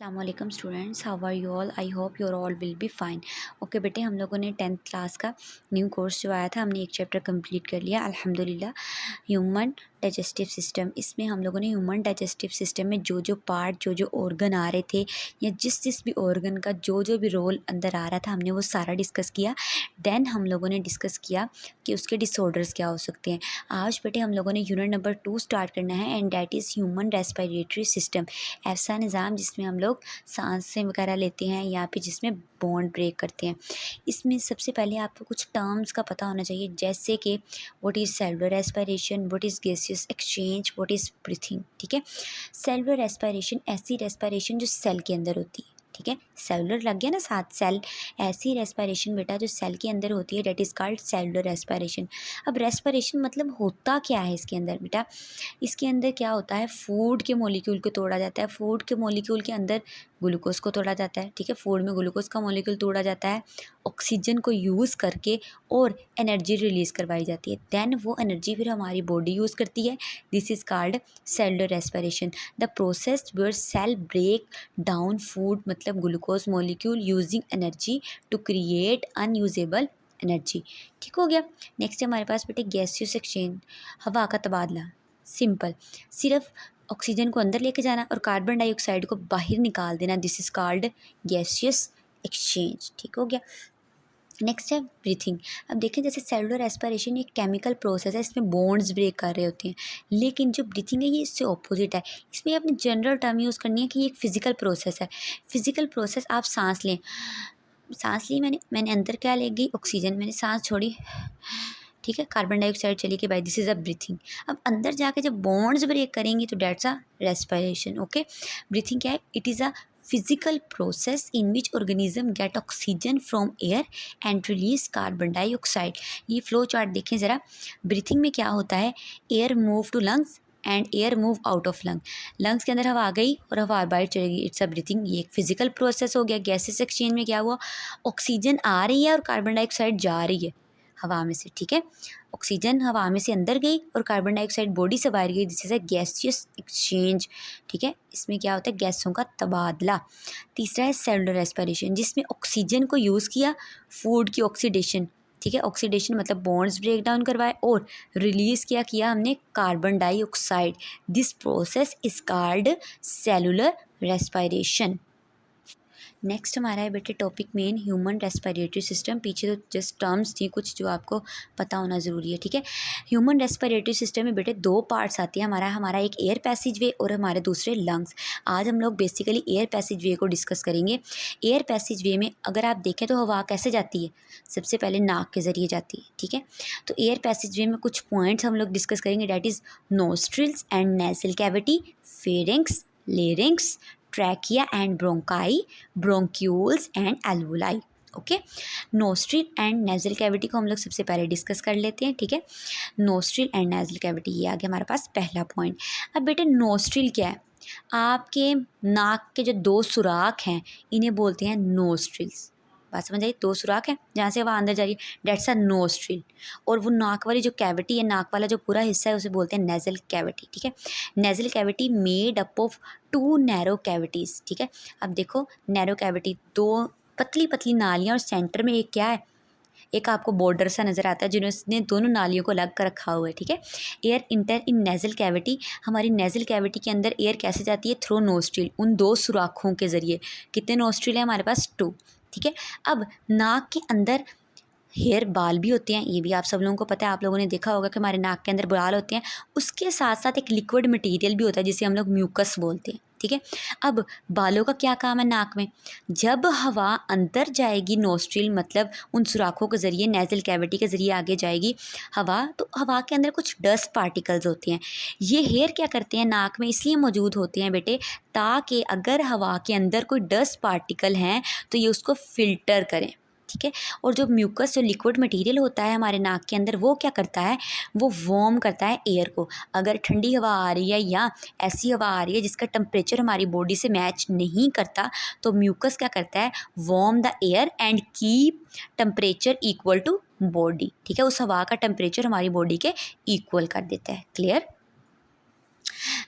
अस्सलाम students, how are you all? I hope your all will be fine. Okay बेटे, हम लोगों ने 10th क्लास का न्यू कोर्स जो आया था, हमने एक चैप्टर कंप्लीट कर लिया अल्हम्दुलिल्लाह। Human digestive system. इसमें हम लोगों ने ह्यूमन डाइजेस्टिव सिस्टम में जो जो पार्ट, जो जो ऑर्गन आ रहे थे, या जिस भी ऑर्गन का जो जो भी रोल अंदर आ रहा था, हमने वो सारा डिस्कस किया। देन हम लोगों ने डिस्कस किया कि उसके डिसऑर्डर्स क्या हो सकते हैं। आज बेटे हम लोगों ने यूनिट नंबर 2 स्टार्ट करना है, and that is human respiratory system. ऐसा निज़ाम जिसमें हम लोग सांसें वगैरह लेते हैं या फिर जिसमें बॉन्ड ब्रेक करते हैं। इसमें सबसे पहले आपको कुछ टर्म्स का पता होना चाहिए, जैसे कि what is cellular respiration, what is gaseous exchange, what is breathing. ठीक है, सेलुलर रेस्पिरेशन ऐसी रेस्पिरेशन जो सेल के अंदर होती है। ठीक है, सेलुलर लग गया ना साथ, सेल। ऐसी रेस्पिरेशन बेटा जो सेल के अंदर होती है, that is called cellular respiration. अब रेस्पिरेशन मतलब होता क्या है इसके अंदर बेटा? इसके अंदर क्या होता है, फूड के मॉलिक्यूल को तोड़ा जाता है। फूड के मॉलिक्यूल के अंदर ग्लूकोज को तोड़ा जाता है। ठीक है, फूड में ग्लूकोज का मॉलिक्यूल तोड़ा जाता है, ऑक्सीजन को यूज़ करके, और एनर्जी रिलीज़ करवाई जाती है। देन वो एनर्जी फिर हमारी बॉडी यूज़ करती है। This is called cellular respiration, the process where cell break down food मतलब glucose molecule using energy to create unusable energy. ठीक हो गया। नेक्स्ट हमारे पास बेटे गैसियस एक्सचेंज, हवा का तबादला। सिंपल, सिर्फ ऑक्सीजन को अंदर लेके जाना और कार्बन डाइऑक्साइड को बाहर निकाल देना। This is called gaseous exchange. ठीक हो गया। नेक्स्ट है ब्रीथिंग। अब देखें, जैसे सेलुलर रेस्पिरेशन एक केमिकल प्रोसेस है, इसमें बॉन्ड्स ब्रेक कर रहे होते हैं, लेकिन जो ब्रीथिंग है ये इससे ऑपोजिट है। इसमें अपनी जनरल टर्म यूज़ करनी है कि ये एक फिजिकल प्रोसेस है। फिजिकल प्रोसेस, आप सांस लें, सांस ली मैंने अंदर क्या ले गई, ऑक्सीजन, मैंने सांस छोड़ी, ठीक है, कार्बन डाइऑक्साइड चली गई, by this is a breathing. अब अंदर जाके जब बॉन्ड्स ब्रेक करेंगी तो that's a respiration. Okay, breathing क्या है? It is a physical process in which organism get oxygen from air and release carbon dioxide. ये फ्लो चार्ट देखें ज़रा। ब्रीथिंग में क्या होता है, air move to lungs and air move out of lung. Lungs के अंदर हवा आ गई और हवा बाहर चलेगी, इट्स अ ब्रीथिंग। ये एक फिजिकल प्रोसेस हो गया। गैसेस एक्सचेंज में क्या हुआ, ऑक्सीजन आ रही है और कार्बन डाइऑक्साइड जा रही है हवा में से। ठीक है, ऑक्सीजन हवा में से अंदर गई और कार्बन डाइऑक्साइड बॉडी से बाहर गई, जिससे गैसियस एक्सचेंज। ठीक है, इसमें क्या होता है, गैसों का तबादला। तीसरा है सेलुलर रेस्पिरेशन, जिसमें ऑक्सीजन को यूज़ किया, फूड की ऑक्सीडेशन। ठीक है, ऑक्सीडेशन मतलब बॉन्ड्स ब्रेक डाउन करवाए, और रिलीज़ किया हमने carbon dioxide. This process is called cellular respiration. Next हमारा है बेटे topic main, human respiratory system. पीछे तो जस्ट टर्म्स थी कुछ जो आपको पता होना ज़रूरी है। ठीक है, ह्यूमन रेस्पिरेटरी सिस्टम में बेटे दो पार्ट्स आती हैं, हमारा एक एयर पैसेज वे और हमारे दूसरे लंग्स। आज हम लोग बेसिकली एयर पैसेज वे को डिस्कस करेंगे। एयर पैसेज वे में अगर आप देखें तो हवा कैसे जाती है, सबसे पहले नाक के ज़रिए जाती है। ठीक है, तो एयर पैसेज वे में कुछ पॉइंट्स हम लोग डिस्कस करेंगे, that is nostrils and nasal cavity, pharynx, larynx, trachea and bronchi, bronchioles and alveoli. Okay, nostril and nasal cavity को हम लोग सबसे पहले डिस्कस कर लेते हैं। ठीक है, नोस्ट्रिल एंड नेजल कैविटी, ये आ गया हमारे पास पहला पॉइंट। अब बेटे नोस्ट्रिल क्या है, आपके नाक के जो दो सुराख हैं इन्हें बोलते हैं नोस्ट्रिल्स। बात समझ आई, दो सुराख हैं जहाँ से हवा अंदर जा रही है, डेट्स अ नोस्ट्रिल। और वो नाक वाली जो कैविटी है, नाक वाला जो पूरा हिस्सा है, उसे बोलते हैं नेजल कैविटी। ठीक है, nasal cavity made up of two narrow cavities. ठीक है, अब देखो नैरो कैविटी, दो पतली पतली नालियाँ, और सेंटर में एक क्या है, एक आपको बॉर्डर सा नज़र आता है जिन्होंने दोनों नालियों को अलग कर रखा हुआ है। ठीक है, एयर इंटर इन नेजल कैविटी, हमारी नेजल कैविटी के अंदर एयर कैसे जाती है, थ्रू नोस्ट्रिल, उन दो सुराखों के ज़रिए। कितने नोस्ट्रिल है हमारे पास, 2। ठीक है, अब नाक के अंदर हेयर बाल भी होते हैं, ये भी आप सब लोगों को पता है, आप लोगों ने देखा होगा कि हमारे नाक के अंदर बाल होते हैं। उसके साथ साथ एक लिक्विड मटेरियल भी होता है जिसे हम लोग म्यूकस बोलते हैं। ठीक है, अब बालों का क्या काम है नाक में, जब हवा अंदर जाएगी नोस्ट्रिल मतलब उन सुराखों के ज़रिए, नेजल कैविटी के ज़रिए आगे जाएगी हवा, तो हवा के अंदर कुछ डस्ट पार्टिकल्स होते हैं। ये हेयर क्या करते हैं, नाक में इसलिए मौजूद होते हैं बेटे, ताकि अगर हवा के अंदर कोई डस्ट पार्टिकल हैं तो ये उसको फ़िल्टर करें। ठीक है, और जो म्यूकस, जो लिक्विड मटेरियल होता है हमारे नाक के अंदर, वो क्या करता है, वो वार्म करता है एयर को। अगर ठंडी हवा आ रही है या ऐसी हवा आ रही है जिसका टेम्परेचर हमारी बॉडी से मैच नहीं करता, तो म्यूकस क्या करता है, warm the air and keep temperature equal to body. ठीक है, उस हवा का टेम्परेचर हमारी बॉडी के इक्वल कर देता है। क्लियर।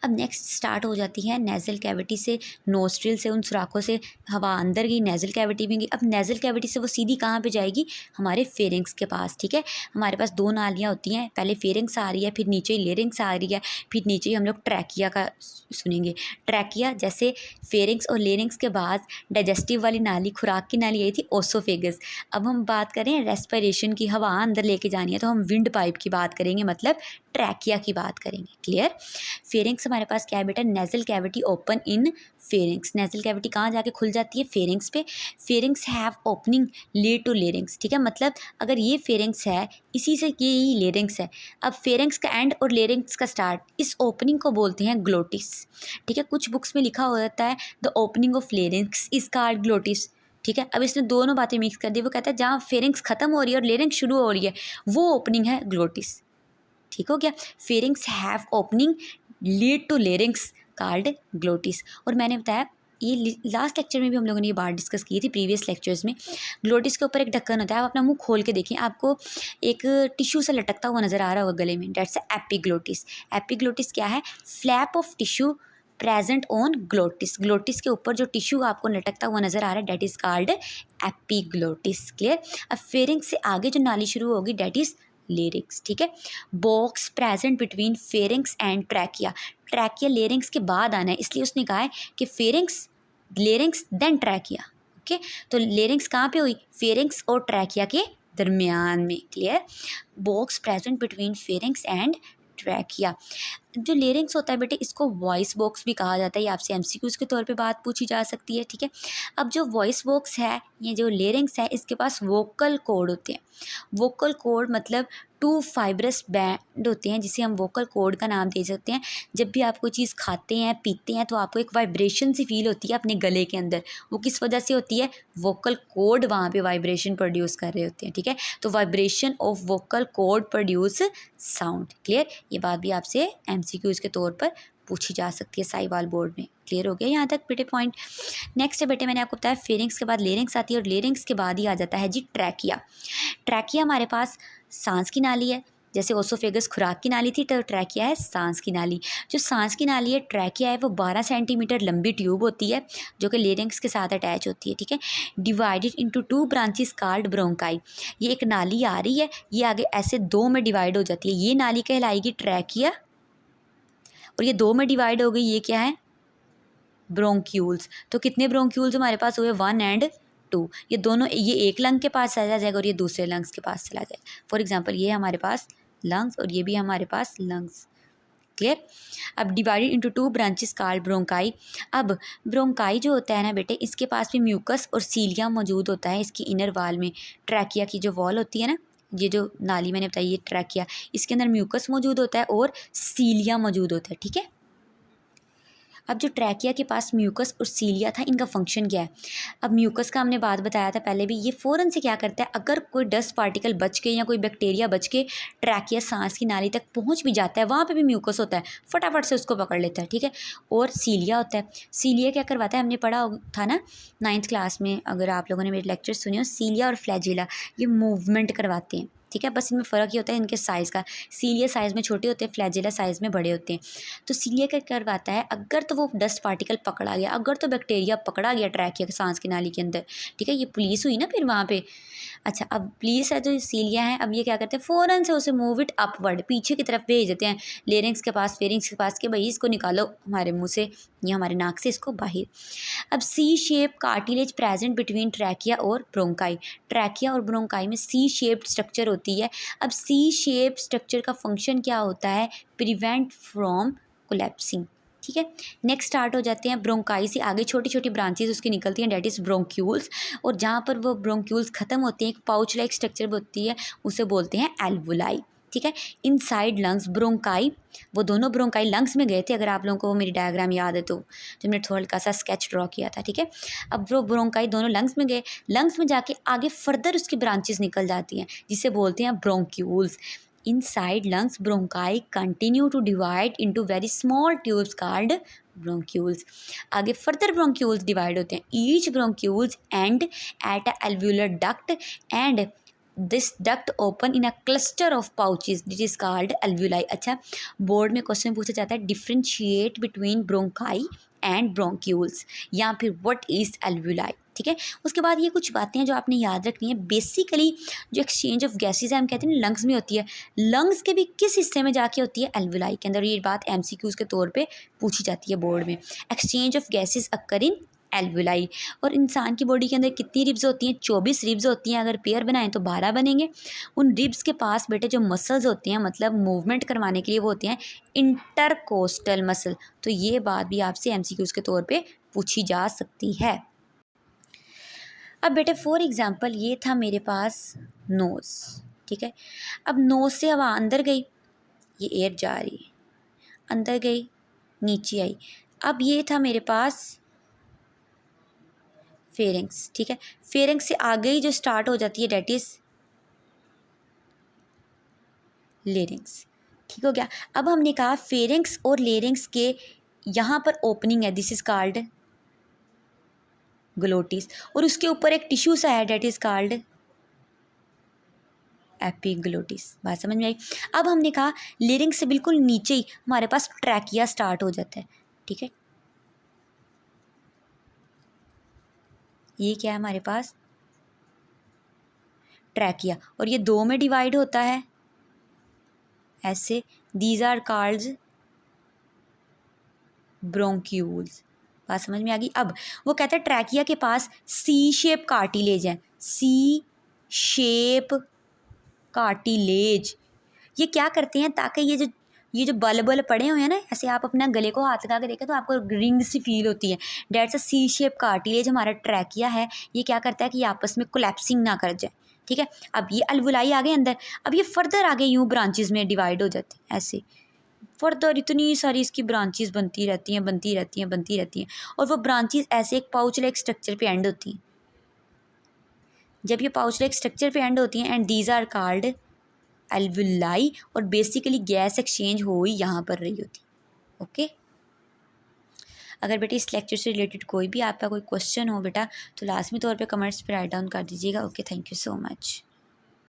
अब नेक्स्ट स्टार्ट हो जाती है नेज़ल कैविटी से, नोस्ट्रिल से, उन सुराखों से हवा अंदर गई, नेज़ल कैविटी में गई। अब नेज़ल कैविटी से वो सीधी कहाँ पे जाएगी, हमारे फेरिंग्स के पास, ठीक है। हमारे पास दो नालियाँ होती हैं, पहले फेरिंग्स आ रही है, फिर नीचे लेरिंग्स आ रही है, फिर नीचे ही हम लोग ट्रैकिया का सुनेंगे। ट्रैकिया जैसे फेरिंग्स और लेरिंग्स के बाद डाइजेस्टिव वाली नाली, खुराक की नाली आई थी ओसोफेगस। अब हम बात करें रेस्पिरेशन की, हवा अंदर लेके जानी है, तो हम विंड पाइप की बात करेंगे, मतलब ट्रैकिया की बात करेंगे। क्लियर। फेरिंग्स हमारे पास क्या है बेटा, nasal cavity open in pharynx. Nasal cavity कहाँ जाके खुल जाती है, फेरिंग्स पे। Pharynx have opening lead to larynx, ठीक है। मतलब अगर ये फेरिंग्स है, इसी से ये ही लेरिंग्स है। अब फेरिंग्स का एंड और लेरिंग्स का स्टार्ट, इस ओपनिंग को बोलते हैं ग्लोटिस, ठीक है। कुछ बुक्स में लिखा होता है the opening of larynx is called glottis, ठीक है। अब इसने दोनों बातें मिक्स कर दी। वो कहता है जहाँ फेरिंग्स खत्म हो रही है और लेरिंग्स शुरू हो रही है, वो ओपनिंग है ग्लोटिस, ठीक हो गया। Pharynx have opening lead to larynx called glottis. और मैंने बताया ये लास्ट लेक्चर में भी हम लोगों ने ये बात डिस्कस की थी, प्रीवियस लेक्चर्स में। ग्लोटिस के ऊपर एक ढक्कन होता है, आप अपना मुंह खोल के देखिए, आपको एक टिश्यू सा लटकता हुआ नजर आ रहा होगा गले में, डेट्स एपिग्लोटिस। एपिग्लोटिस क्या है, flap of tissue present on glottis. Glottis के ऊपर जो टिश्यू आपको लटकता हुआ नजर आ रहा है, that is called epiglottis. Clear. अब फेरिंग्स से आगे जो नाली शुरू होगी, डेट इज लेरिंग्स, ठीक है। Box present between pharynx and trachea. Trachea larynx के बाद आना है, इसलिए उसने कहा है कि pharynx, larynx then trachea, okay. तो लेरिंग्स कहाँ पे हुई, फेरिंग्स और ट्रैकिया के दरमियान में। Clear. Box present between pharynx and trachea. जो लेरिंग्स होता है बेटे, इसको वॉइस बॉक्स भी कहा जाता है, ये आपसे एमसीक्यूज के तौर पे बात पूछी जा सकती है, ठीक है। अब जो वॉइस बॉक्स है, ये जो लेरिंग्स है, इसके पास वोकल कॉर्ड होते हैं। वोकल कॉर्ड मतलब टू फाइब्रस बैंड होते हैं, जिसे हम वोकल कॉर्ड का नाम दे सकते हैं। जब भी आप कोई चीज़ खाते हैं, पीते हैं, तो आपको एक वाइब्रेशन सी फील होती है अपने गले के अंदर, वो किस वजह से होती है, वोकल कॉर्ड वहाँ पे वाइब्रेशन प्रोड्यूस कर रहे होते हैं, ठीक है। तो vibration of vocal cord produce sound. Clear. ये बात भी आपसे एमसीक्यूज के तौर पर पूछी जा सकती है साहिवाल बोर्ड में। क्लियर हो गया यहाँ तक बेटे पॉइंट। नेक्स्ट है बेटे, मैंने आपको बताया फेरिंग्स के बाद लेरिंग्स आती है, और लेरिंग्स के बाद ही आ जाता है जी ट्रैकिया। ट्रैकिया हमारे पास सांस की नाली है, जैसे ओसोफेगस खुराक की नाली थी, तो ट्रैकिया है सांस की नाली। जो सांस की नाली है, ट्रैकिया है, वो 12 सेंटीमीटर लंबी ट्यूब होती है, जो कि लेरिंग्स के साथ अटैच होती है, ठीक है। Divided into 2 branches called bronchi. ये एक नाली आ रही है, ये आगे ऐसे दो में डिवाइड हो जाती है, ये नाली कहलाएगी ट्रैकिया, और ये दो में डिवाइड हो गई, ये क्या है, ब्रोंक्यूल्स। तो कितने ब्रोंक्यूल्स हमारे पास हुए, 1 एंड 2। ये दोनों, ये एक लंग के पास चला जाएगा और ये दूसरे लंग्स के पास चला जाएगा। फॉर एग्जांपल ये हमारे पास लंग्स और ये भी हमारे पास लंग्स। क्लियर। अब divided into 2 branches called bronchi. अब ब्रोंकाई जो होता है ना बेटे, इसके पास भी म्यूकस और सीलिया मौजूद होता है इसकी इनर वाल में। ट्रैकिया की जो वॉल होती है ना, ये जो नाली मैंने बताई, ये ट्रैकिया, इसके अंदर म्यूकस मौजूद होता है और सीलिया मौजूद होता है, ठीक है। अब जो ट्रैकिया के पास म्यूकस और सीलिया था, इनका फंक्शन क्या है। अब म्यूकस का हमने बात बताया था पहले भी, ये फ़ौरन से क्या करता है, अगर कोई डस्ट पार्टिकल बच के या कोई बैक्टीरिया बच के ट्रैकिया सांस की नाली तक पहुंच भी जाता है, वहाँ पे भी म्यूकस होता है, फटाफट से उसको पकड़ लेता है, ठीक है। और सीलिया होता है, सीलिया क्या करवाता है, हमने पढ़ा था ना 9th क्लास में, अगर आप लोगों ने मेरे लेक्चर सुने हो, सीलिया और फ्लैजिला ये मूवमेंट करवाते हैं, ठीक है। बस इनमें फ़र्क ही होता है इनके साइज़ का, सीलिया साइज़ में छोटे होते हैं, फ्लैजिला साइज़ में बड़े होते हैं। तो सीलिया क्या करवाता है, अगर तो वो डस्ट पार्टिकल पकड़ा गया, अगर तो बैक्टीरिया पकड़ा गया ट्रैकिया सांस की नाली के अंदर, ठीक है, ये पुलिस हुई ना फिर वहाँ पे। अच्छा, अब पुलिस है जो सीलिया है, अब ये क्या करते हैं, फ़ौरन से उसे मूव इट अपवर्ड, पीछे की तरफ भेज देते हैं, लेरिंग्स के पास, फेरिंग्स के पास, कि भाई इसको निकालो हमारे मुँह से या हमारे नाक से, इसको बाहर। अब C shape cartilage present between trachea और ब्रोंकाई। ट्रैकिया और ब्रोंकाई में सी शेप्ड स्ट्रक्चर होती है। अब सी शेप स्ट्रक्चर का फंक्शन क्या होता है, प्रिवेंट फ्रॉम कोलैप्सिंग, ठीक है। नेक्स्ट स्टार्ट हो जाते हैं ब्रोंकाई से आगे छोटी छोटी ब्रांचेस उसकी निकलती हैं, डेट इज़ ब्रोंक्यूल्स, और जहाँ पर वो ब्रोंक्यूल्स खत्म होती हैं, एक पाउच लाइक स्ट्रक्चर होती है, उसे बोलते हैं एल्वुलाई, ठीक है। इनसाइड लंग्स ब्रोंकाई, वो दोनों ब्रोंकाई लंग्स में गए थे, अगर आप लोगों को वो मेरी डायग्राम याद है तो, जो मैंने थोड़ा सा स्केच ड्रॉ किया था, ठीक है। अब वो ब्रोंकाई दोनों लंग्स में गए, लंग्स में जाके आगे फर्दर उसकी ब्रांचेस निकल जाती हैं, जिसे बोलते हैं bronchioles. Inside lungs, bronchi continue to divide into very small tubes called bronchioles. आगे further bronchioles divide होते हैं. Each bronchioles end at a alveolar duct and this duct open in a cluster of pouches that is called alveoli. अच्छा, board में question पूछा जाता है differentiate between bronchi and bronchioles, या फिर व्हाट इज़ एल्व्यूलाई। ठीक है, उसके बाद ये कुछ बातें हैं जो आपने याद रखनी है। बेसिकली जो एक्सचेंज ऑफ गैसेज है हम कहते हैं लंग्स में होती है, लंग्स के भी किस हिस्से में जाके होती है, एल्व्यूलाई के अंदर। ये बात एमसीक्यूज़ के तौर पे पूछी जाती है बोर्ड में। Exchange of gases occur in alveoli. और इंसान की बॉडी के अंदर कितनी रिब्स होती हैं, 24 रिब्स होती हैं। अगर पेयर बनाएं तो 12 बनेंगे। उन रिब्स के पास बेटे जो मसल्स होती हैं, मतलब मूवमेंट करवाने के लिए, वो होती हैं इंटरकोस्टल मसल। तो ये बात भी आपसे एमसीक्यूज़ के तौर पे पूछी जा सकती है। अब बेटे फॉर एग्जांपल ये था मेरे पास नोज़। ठीक है, अब नोज़ से हवा अंदर गई, ये एयर जा रही है, अंदर गई, नीचे आई। अब ये था मेरे पास फेरिंग्स। ठीक है, फेरिंग्स से आगे ही जो स्टार्ट हो जाती है डेट इज़ लेरिंग्स। ठीक हो गया। अब हमने कहा फेरिंग्स और लेरिंग्स के यहाँ पर ओपनिंग है, दिस इज कॉल्ड ग्लोटिस, और उसके ऊपर एक टिश्यू सा है डेट इज कॉल्ड एपिग्लोटिस। बात समझ में आई। अब हमने कहा लेरिंग्स से बिल्कुल नीचे ही हमारे पास ट्रैकिया स्टार्ट हो जाता है। ठीक है, ये क्या है हमारे पास, ट्रैकिया, और ये दो में डिवाइड होता है ऐसे, दीज आर कॉल्ड ब्रोंक्यूल्स। बात समझ में आ गई। अब वो कहता है ट्रैकिया के पास सी शेप कार्टिलेज है, सी शेप कार्टिलेज। ये क्या करते हैं, ताकि ये जो बल बल पड़े हुए हैं ना, ऐसे आप अपना गले को हाथ लगा के देखें तो आपको रिंग सी फील होती है, that's a C shape cartilage हमारा ट्रैकिया है। ये क्या करता है कि ये आपस में कोलैप्सिंग ना कर जाए। ठीक है, अब ये अलवुलाई आ गए अंदर, अब ये फर्दर आगे यूँ ब्रांचेस में डिवाइड हो जाते हैं ऐसे, फर्दर इतनी सारी इसकी ब्रांचेस बनती रहती हैं, बनती रहती हैं, बनती रहती हैं, और वो ब्रांचेस ऐसे एक पाउच लाइक स्ट्रक्चर पे एंड होती हैं। जब ये पाउच लाइक स्ट्रक्चर पे एंड होती हैं, and these are called alveoli, और बेसिकली गैस एक्सचेंज हो ही यहाँ पर रही होती। ओके, अगर बेटा इस लेक्चर से रिलेटेड कोई भी आपका कोई क्वेश्चन हो बेटा, तो लाजमी तौर पे कमेंट्स पे राइट डाउन कर दीजिएगा। Okay, thank you so much.